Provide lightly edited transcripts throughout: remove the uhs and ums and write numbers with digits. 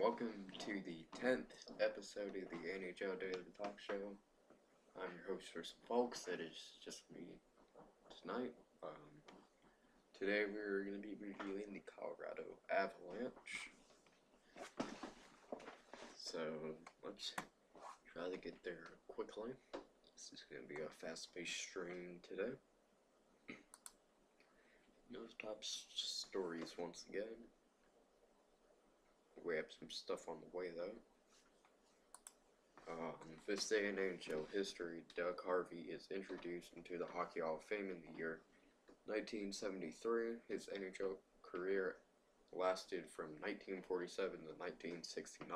welcome to the 10th episode of the NHL Daily Talk Show. I'm your host for some folks, that is just me tonight. Today we're going to be reviewing the Colorado Avalanche. So let's try to get there quickly. This is going to be a fast-paced stream today. No top stories once again. We have some stuff on the way though. This day in NHL history, Doug Harvey is introduced into the Hockey Hall of Fame in the year 1973. His NHL career lasted from 1947 to 1969.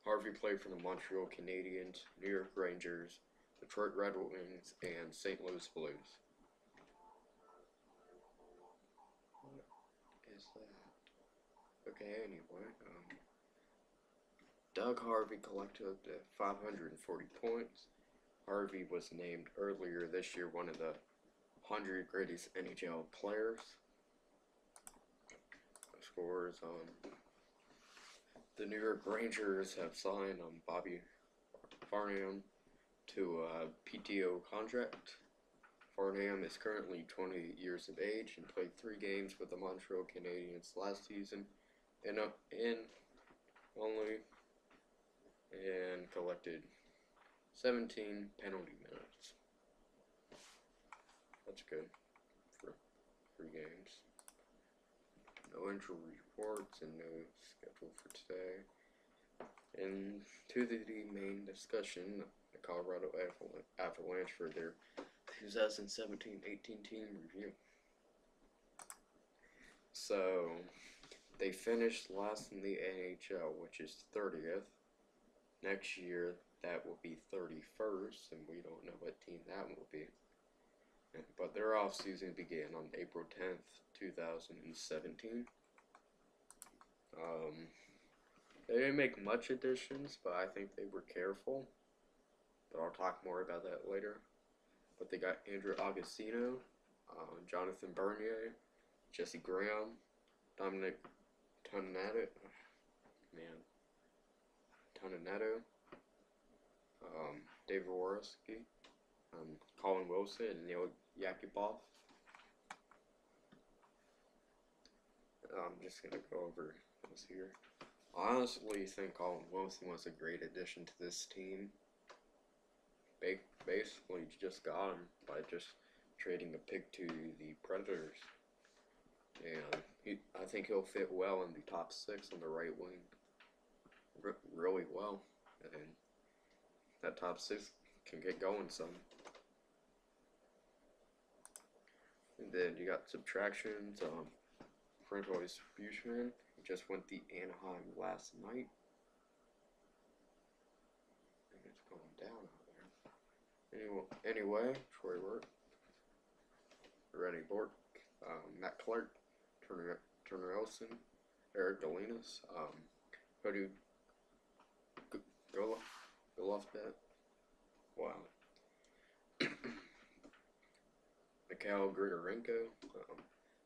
Harvey played for the Montreal Canadiens, New York Rangers, Detroit Red Wings, and St. Louis Blues. What is that? Okay, anyway, Doug Harvey collected up to 540 points. Harvey was named earlier this year one of the 100 greatest NHL players. Scores, the New York Rangers have signed Bobby Farnham to a PTO contract. Farnham is currently 20 years of age and played 3 games with the Montreal Canadiens last season and collected 17 penalty minutes. That's good for 3 games. No injury reports and no schedule for today. And to the main discussion, the Colorado Avalanche for their 2017-18 team review. So they finished last in the NHL, which is 30th. Next year, that will be 31st, and we don't know what team that will be. But their offseason began on April 10th, 2017. They didn't make much additions, but I think they were careful. But I'll talk more about that later. But they got Andrew Augustino, Jonathan Bernier, Jesse Graham, Dominic Toninato, David Worski, Colin Wilson, and Neil Yakupov. I'm just going to go over this here. I honestly think Colin Wilson was a great addition to this team. Basically just got him by just trading a pick to the Predators. And I think he'll fit well in the top 6 on the right wing. Really well. And that top 6 can get going some. And then you got subtractions. Francois Bushman just went the Anaheim last night. I think it's going down out there. Anyway, Troy Wirt, Rennie Bork, Matt Clark, Turner Elson, Eric Delinas, Cody Golofbet. Wow. Mikhail Grigorenko,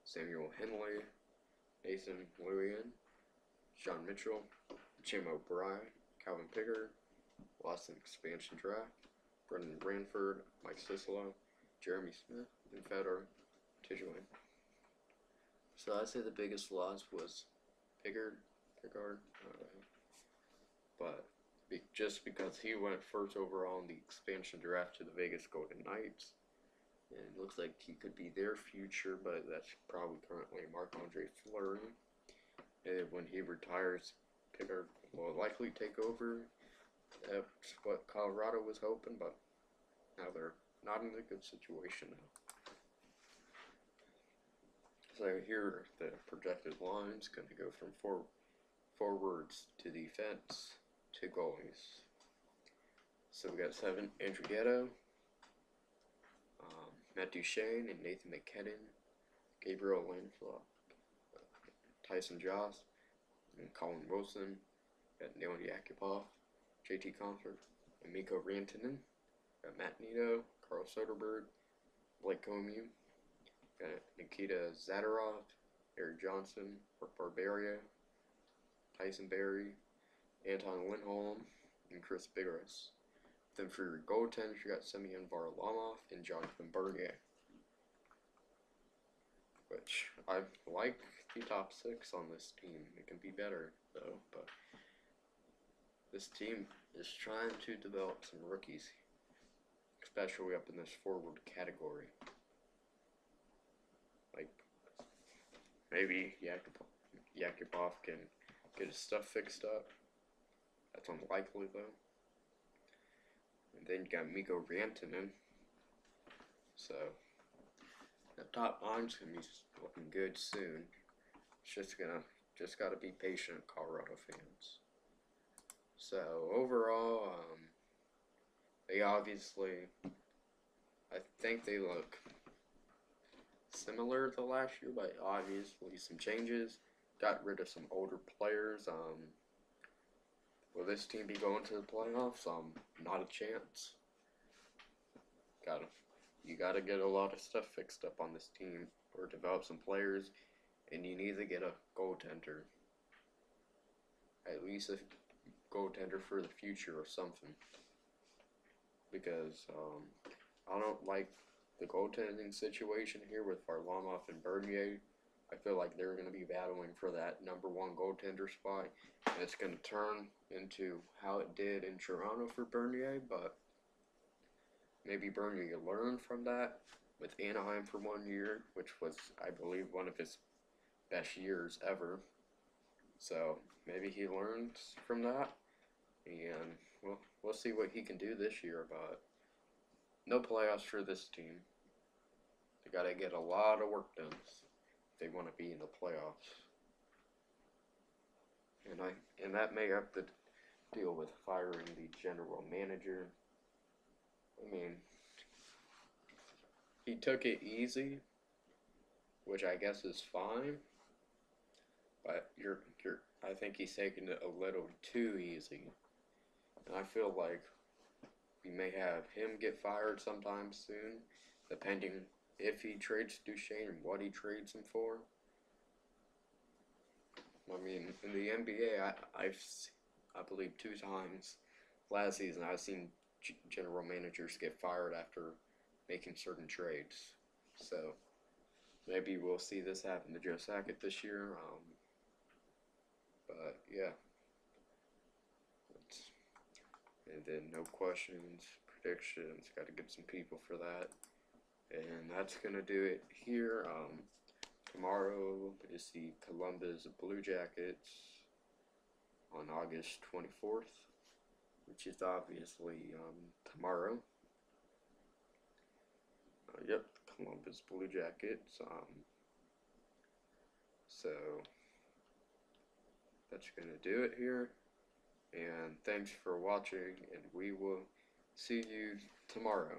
Samuel Henley, Nathan Luyan, Sean Mitchell, Jim O'Brien, Calvin Pickard, lost an expansion draft, Brendan Branford, Mike Sisalo, Jeremy Smith, and Fedor Tijuan. So I'd say the biggest loss was Pickard, but just because he went first overall in the expansion draft to the Vegas Golden Knights, and it looks like he could be their future, but that's probably currently Marc-Andre Fleury. And when he retires, Pickard will likely take over. That's what Colorado was hoping, but now they're not in a good situation now. So here are the projected lines, going to go from forwards to defense to goalies. So we got 7 Andrew Ghetto, Matt Duchene and Nathan McKinnon, Gabriel Landflock, Tyson Joss, and Colin Wilson. Got Neil Yakupov, JT Comfort, and Mikko Rantanen. Got Matt Nito, Carl Soderberg, Blake Comeau. Got Nikita Zadorov, Eric Johnson, Mark Barberio, Tyson Berry, Anton Lindholm, and Chris Bigras. Then for your goaltenders, you got Semyon Varlamov and Jonathan Bernier. Which I like the top 6 on this team. It can be better though, but this team is trying to develop some rookies, especially up in this forward category. Like maybe Yakupov can get his stuff fixed up. That's unlikely though. And then you got Mikko Rantanen. So the top 9's gonna be looking good soon. It's just gotta be patient, Colorado fans. So overall, they obviously, I think they look similar to last year, but obviously some changes. Got rid of some older players. Will this team be going to the playoffs? Not a chance. You gotta get a lot of stuff fixed up on this team, or develop some players, and you need to get a goaltender. At least a goaltender for the future or something. Because I don't like the goaltending situation here with Varlamov and Bernier. I feel like they're going to be battling for that number 1 goaltender spot, and it's going to turn into how it did in Toronto for Bernier, but maybe Bernier learned from that with Anaheim for 1 year, which was, I believe, one of his best years ever. So maybe he learns from that, and we'll see what he can do this year, but no playoffs for this team. They got to get a lot of work done if they want to be in the playoffs. And that may have to deal with firing the general manager. I mean, he took it easy, which I guess is fine, but I think he's taking it a little too easy. And I feel like we may have him get fired sometime soon, depending if he trades Duchesne and what he trades him for. I mean, in the NBA, I believe 2 times last season I've seen general managers get fired after making certain trades. So maybe we'll see this happen to Joe Sakic this year. But yeah. And then no questions, predictions. Got to get some people for that. And that's gonna do it here. Tomorrow is the Columbus Blue Jackets on August 24th, which is obviously tomorrow. Yep, Columbus Blue Jackets. So that's gonna do it here. And thanks for watching, and we will see you tomorrow.